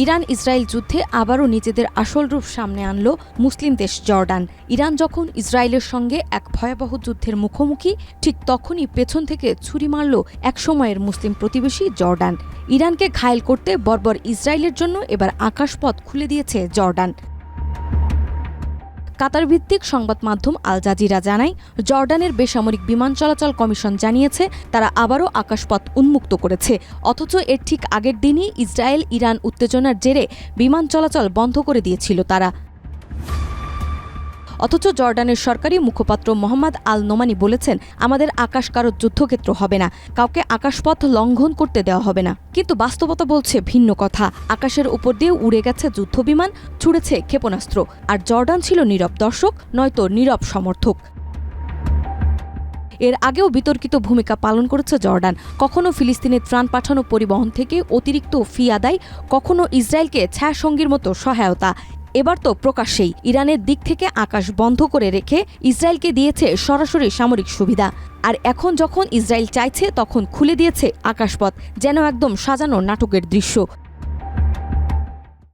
Iran Israel যুদ্ধে আবারও নিজেদের আসল রূপ সামনে আনল মুসলিম দেশ জর্ডান। ইরান যখন ইসরায়েলের সঙ্গে এক ভয়াবহ যুদ্ধের মুখোমুখি, ঠিক তখনই পেছন থেকে ছুরি মারল একসময়ের মুসলিম প্রতিবেশী জর্ডান। ইরানকে ঘায়েল করতে বর্বর ইসরায়েলের জন্য এবার আকাশপথ খুলে দিয়েছে জর্ডান। কাতার ভিত্তিক সংবাদ মাধ্যম আল জাজিরা জানায়, জর্ডানের বেসামরিক বিমান চলাচল কমিশন জানিয়েছে তারা আবারও আকাশপথ উন্মুক্ত করেছে। অথচ এর ঠিক আগের দিনই ইসরায়েল ইরান উত্তেজনার জেরে বিমান চলাচল বন্ধ করে দিয়েছিল তারা। অথচ জর্ডানের সরকারি মুখপাত্র মোহাম্মদ আল নোমানি বলেছেন, আমাদের আকাশ কারো যুদ্ধক্ষেত্র হবে না, কাউকে আকাশপথ লঙ্ঘন করতে দেওয়া হবে না। কিন্তু বাস্তবতা বলছে ভিন্ন কথা। আকাশের উপর দিয়ে উড়ে গেছে যুদ্ধবিমান, ছুড়েছে ক্ষেপণাস্ত্র, আর জর্ডান ছিল নীরব দর্শক, নয়তো নীরব সমর্থক। এর আগেও বিতর্কিত ভূমিকা পালন করেছে জর্ডান। কখনো ফিলিস্তিনে ত্রাণ পাঠানো পরিবহন থেকে অতিরিক্ত ফি আদায়, কখনো ইসরায়েলকে ছায়াসঙ্গীর মতো সহায়তা। এবার তো প্রকাশ্যেই ইরানের দিক থেকে আকাশ বন্ধ করে রেখে ইসরায়েলকে দিয়েছে সরাসরি সামরিক সুবিধা। আর এখন যখন ইসরায়েল চাইছে, তখন খুলে দিয়েছে আকাশপথ, যেন একদম সাজানো নাটকের দৃশ্য।